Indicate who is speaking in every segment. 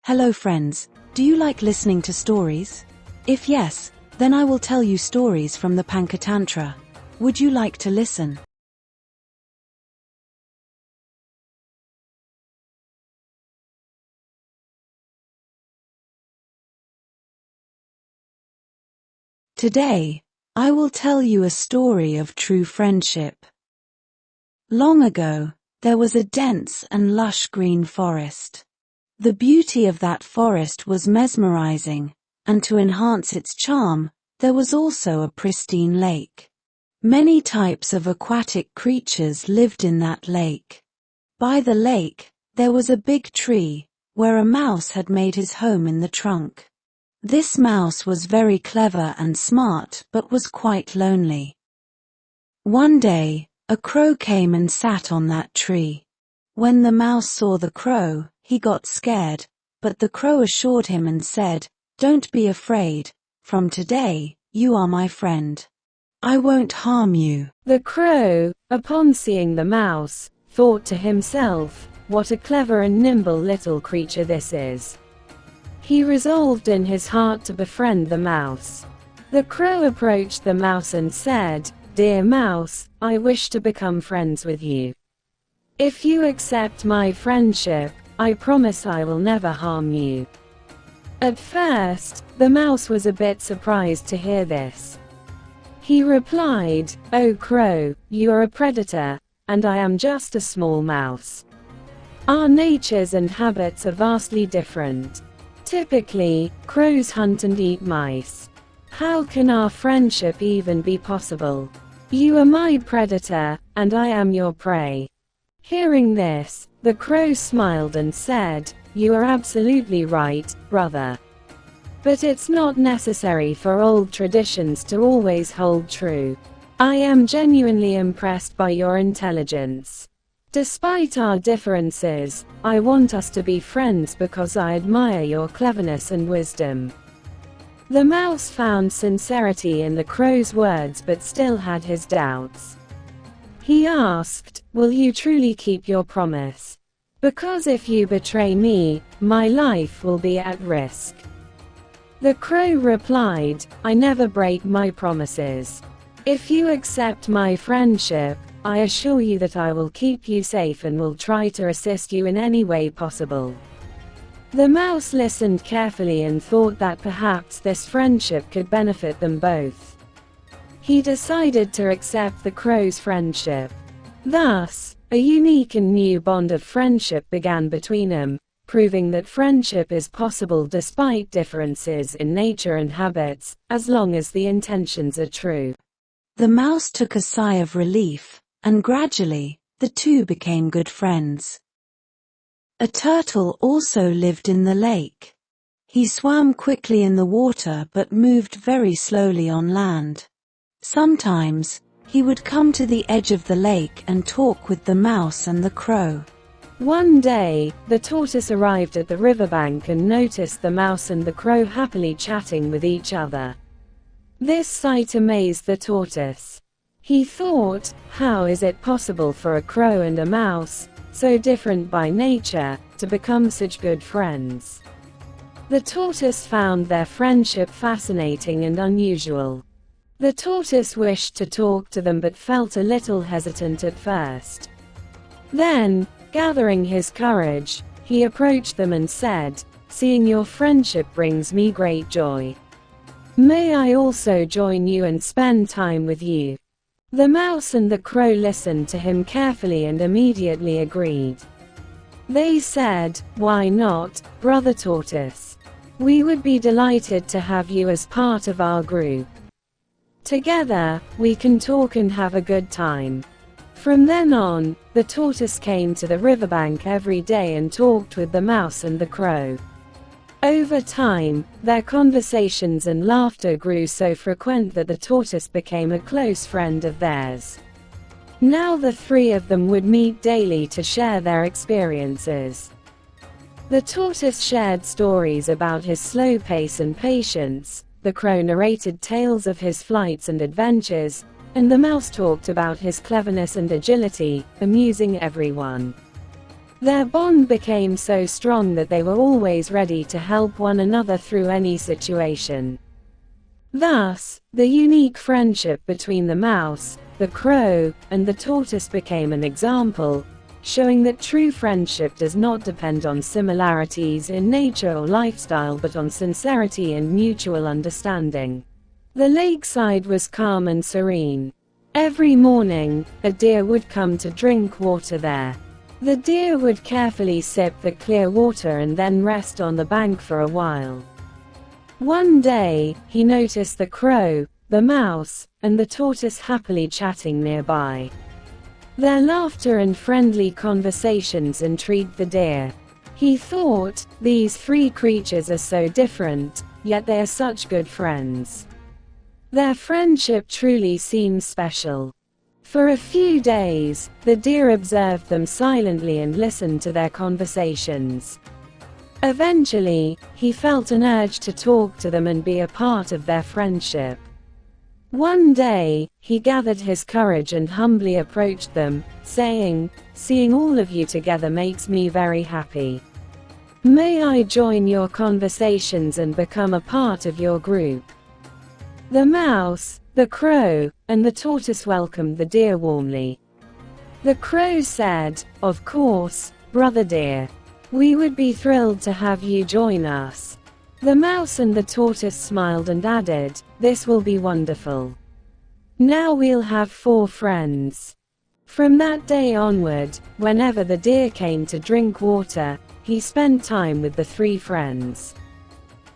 Speaker 1: Hello friends, do you like listening to stories? If yes, then I will tell you stories from the Panchatantra. Would you like to listen? Today, I will tell you a story of true friendship. Long ago, there was a dense and lush green forest. The beauty of that forest was mesmerizing, and to enhance its charm, there was also a pristine lake. Many types of aquatic creatures lived in that lake. By the lake, there was a big tree, where a mouse had made his home in the trunk. This mouse was very clever and smart but was quite lonely. One day, a crow came and sat on that tree. When the mouse saw the crow, he got scared, but the crow assured him and said, "Don't be afraid, from today, you are my friend. I won't harm you."
Speaker 2: The crow, upon seeing the mouse, thought to himself, "What a clever and nimble little creature this is." He resolved in his heart to befriend the mouse. The crow approached the mouse and said, "Dear mouse, I wish to become friends with you. If you accept my friendship, I promise I will never harm you." At first, the mouse was a bit surprised to hear this. He replied, "Oh crow, you are a predator, and I am just a small mouse. Our natures and habits are vastly different. Typically, crows hunt and eat mice. How can our friendship even be possible? You are my predator, and I am your prey." Hearing this, the crow smiled and said, "You are absolutely right, brother. But it's not necessary for old traditions to always hold true. I am genuinely impressed by your intelligence. Despite our differences, I want us to be friends because I admire your cleverness and wisdom." The mouse found sincerity in the crow's words but still had his doubts. He asked, "Will you truly keep your promise? Because if you betray me, my life will be at risk." The crow replied, "I never break my promises. If you accept my friendship, I assure you that I will keep you safe and will try to assist you in any way possible." The mouse listened carefully and thought that perhaps this friendship could benefit them both. He decided to accept the crow's friendship. Thus, a unique and new bond of friendship began between them, proving that friendship is possible despite differences in nature and habits, as long as the intentions are true.
Speaker 1: The mouse took a sigh of relief, and gradually, the two became good friends. A turtle also lived in the lake. He swam quickly in the water but moved very slowly on land. Sometimes, he would come to the edge of the lake and talk with the mouse and the crow.
Speaker 2: One day, the tortoise arrived at the riverbank and noticed the mouse and the crow happily chatting with each other. This sight amazed the tortoise. He thought, how is it possible for a crow and a mouse, so different by nature, to become such good friends? The tortoise found their friendship fascinating and unusual. The tortoise wished to talk to them but felt a little hesitant at first. Then, gathering his courage, he approached them and said, "Seeing your friendship brings me great joy. May I also join you and spend time with you?" The mouse and the crow listened to him carefully and immediately agreed. They said, "Why not, brother tortoise? We would be delighted to have you as part of our group. Together, we can talk and have a good time." From then on, the tortoise came to the riverbank every day and talked with the mouse and the crow. Over time, their conversations and laughter grew so frequent that the tortoise became a close friend of theirs. Now the three of them would meet daily to share their experiences. The tortoise shared stories about his slow pace and patience, the crow narrated tales of his flights and adventures, and the mouse talked about his cleverness and agility, amusing everyone. Their bond became so strong that they were always ready to help one another through any situation. Thus, the unique friendship between the mouse, the crow, and the tortoise became an example, showing that true friendship does not depend on similarities in nature or lifestyle but on sincerity and mutual understanding. The lakeside was calm and serene. Every morning, a deer would come to drink water there. The deer would carefully sip the clear water and then rest on the bank for a while. One day, he noticed the crow, the mouse, and the tortoise happily chatting nearby. Their laughter and friendly conversations intrigued the deer. He thought, these three creatures are so different, yet they are such good friends. Their friendship truly seems special. For a few days, the deer observed them silently and listened to their conversations. Eventually, he felt an urge to talk to them and be a part of their friendship. One day, he gathered his courage and humbly approached them, saying, "Seeing all of you together makes me very happy. May I join your conversations and become a part of your group?" The mouse, the crow, and the tortoise welcomed the deer warmly. The crow said, "Of course, brother deer. We would be thrilled to have you join us." The mouse and the tortoise smiled and added, "This will be wonderful. Now we'll have 4 friends." From that day onward, whenever the deer came to drink water, he spent time with the 3 friends.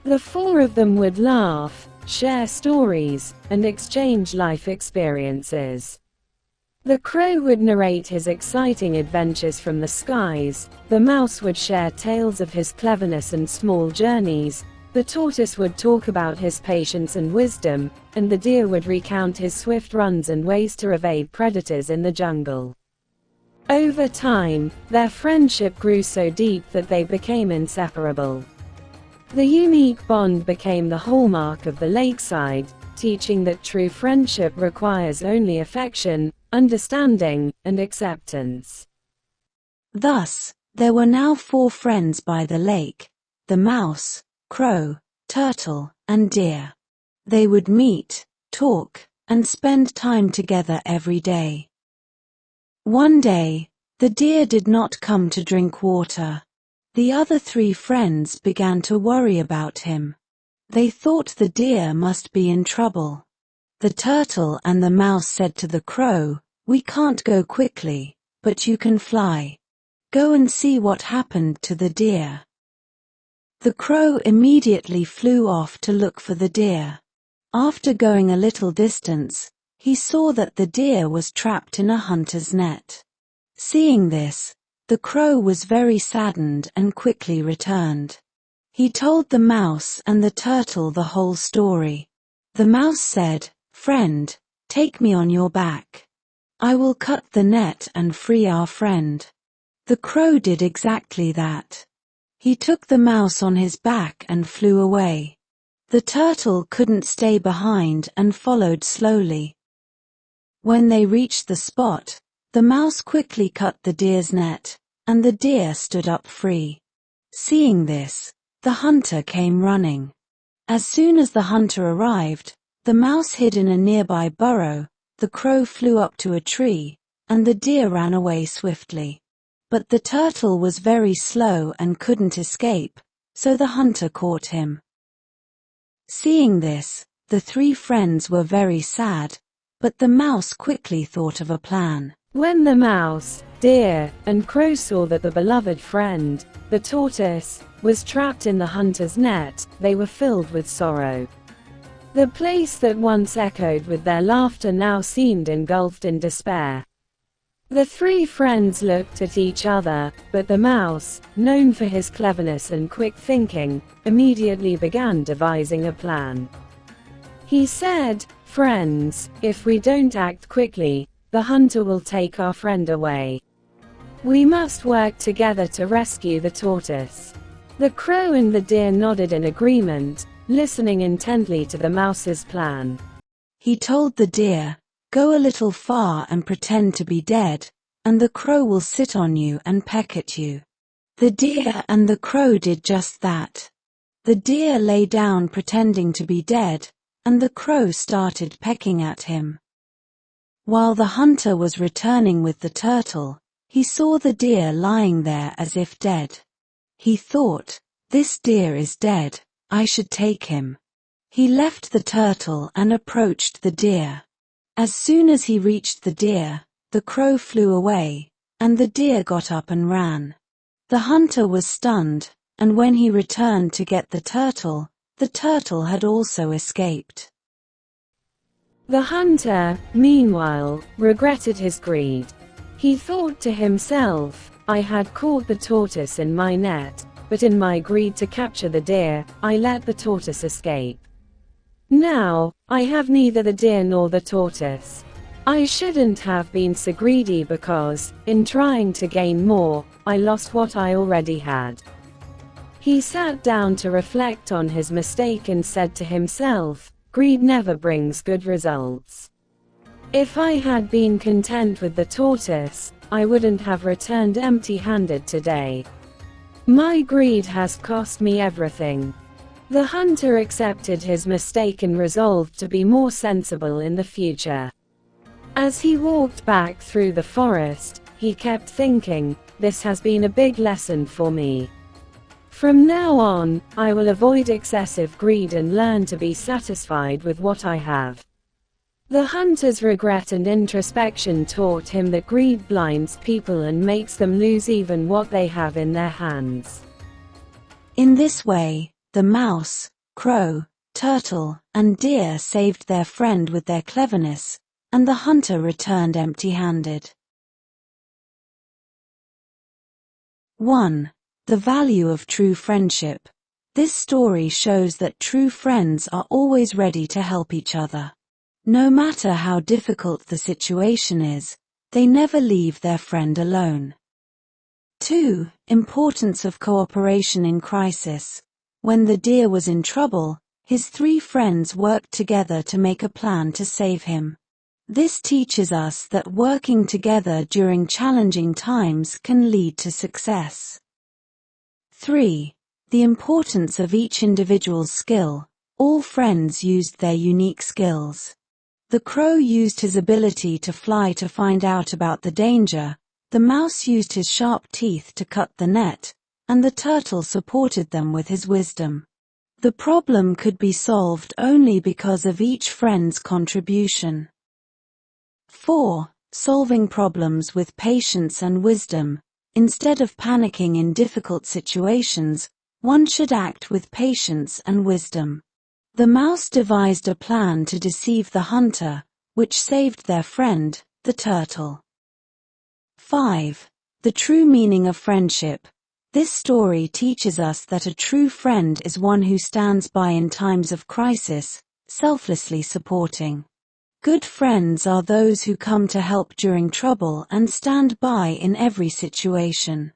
Speaker 2: The 4 of them would laugh, share stories, and exchange life experiences. The crow would narrate his exciting adventures from the skies, the mouse would share tales of his cleverness and small journeys, the tortoise would talk about his patience and wisdom, and the deer would recount his swift runs and ways to evade predators in the jungle. Over time, their friendship grew so deep that they became inseparable. The unique bond became the hallmark of the lakeside, teaching that true friendship requires only affection, understanding, and acceptance.
Speaker 1: Thus, there were now 4 friends by the lake: the mouse, crow, turtle, and deer. They would meet, talk, and spend time together every day. One day, the deer did not come to drink water. The other 3 friends began to worry about him. They thought the deer must be in trouble. The turtle and the mouse said to the crow, "We can't go quickly, but you can fly. Go and see what happened to the deer." The crow immediately flew off to look for the deer. After going a little distance, he saw that the deer was trapped in a hunter's net. Seeing this, the crow was very saddened and quickly returned. He told the mouse and the turtle the whole story. The mouse said, "Friend, take me on your back. I will cut the net and free our friend." The crow did exactly that. He took the mouse on his back and flew away. The turtle couldn't stay behind and followed slowly. When they reached the spot, the mouse quickly cut the deer's net, and the deer stood up free. Seeing this, the hunter came running. As soon as the hunter arrived, the mouse hid in a nearby burrow, the crow flew up to a tree, and the deer ran away swiftly. But the turtle was very slow and couldn't escape, so the hunter caught him. Seeing this, the 3 friends were very sad, but the mouse quickly thought of a plan.
Speaker 2: When the mouse, deer, and crow saw that the beloved friend, the tortoise, was trapped in the hunter's net, they were filled with sorrow. The place that once echoed with their laughter now seemed engulfed in despair. The 3 friends looked at each other, but the mouse, known for his cleverness and quick thinking, immediately began devising a plan. He said, "Friends, if we don't act quickly, the hunter will take our friend away. We must work together to rescue the tortoise." The crow and the deer nodded in agreement, listening intently to the mouse's plan.
Speaker 1: He told the deer, "Go a little far and pretend to be dead. and the crow will sit on you and peck at you." The deer and the crow did just that. The deer lay down pretending to be dead, and the crow started pecking at him. While the hunter was returning with the turtle, he saw the deer lying there as if dead. He thought, "This deer is dead, I should take him." He left the turtle and approached the deer. As soon as he reached the deer, the crow flew away, and the deer got up and ran. The hunter was stunned, and when he returned to get the turtle had also escaped.
Speaker 2: The hunter, meanwhile, regretted his greed. He thought to himself, "I had caught the tortoise in my net, but in my greed to capture the deer, I let the tortoise escape. Now, I have neither the deer nor the tortoise. I shouldn't have been so greedy because, in trying to gain more, I lost what I already had." He sat down to reflect on his mistake and said to himself, "Greed never brings good results. If I had been content with the tortoise, I wouldn't have returned empty-handed today. My greed has cost me everything." The hunter accepted his mistake and resolved to be more sensible in the future. As he walked back through the forest, he kept thinking, "This has been a big lesson for me. From now on, I will avoid excessive greed and learn to be satisfied with what I have." The hunter's regret and introspection taught him that greed blinds people and makes them lose even what they have in their hands.
Speaker 1: In this way, the mouse, crow, turtle, and deer saved their friend with their cleverness, and the hunter returned empty-handed. 1. The value of true friendship. This story shows that true friends are always ready to help each other. No matter how difficult the situation is, they never leave their friend alone. 2. Importance of cooperation in crisis. When the deer was in trouble, his 3 friends worked together to make a plan to save him. This teaches us that working together during challenging times can lead to success. 3. The importance of each individual's skill. All friends used their unique skills. The crow used his ability to fly to find out about the danger, the mouse used his sharp teeth to cut the net, and the turtle supported them with his wisdom. The problem could be solved only because of each friend's contribution. 4. Solving problems with patience and wisdom. Instead of panicking in difficult situations, one should act with patience and wisdom. The mouse devised a plan to deceive the hunter, which saved their friend, the turtle. 5. The true meaning of friendship. This story teaches us that a true friend is one who stands by in times of crisis, selflessly supporting. Good friends are those who come to help during trouble and stand by in every situation.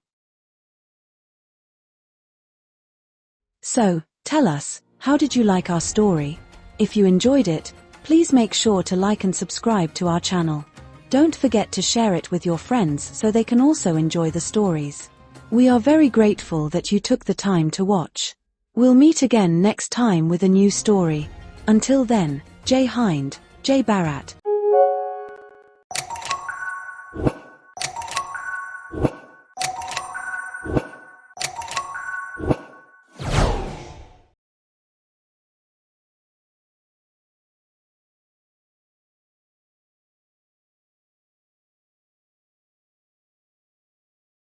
Speaker 1: So, tell us, how did you like our story? If you enjoyed it, please make sure to like and subscribe to our channel. Don't forget to share it with your friends so they can also enjoy the stories. We are very grateful that you took the time to watch. We'll meet again next time with a new story. Until then, Jai Hind, Jai Bharat.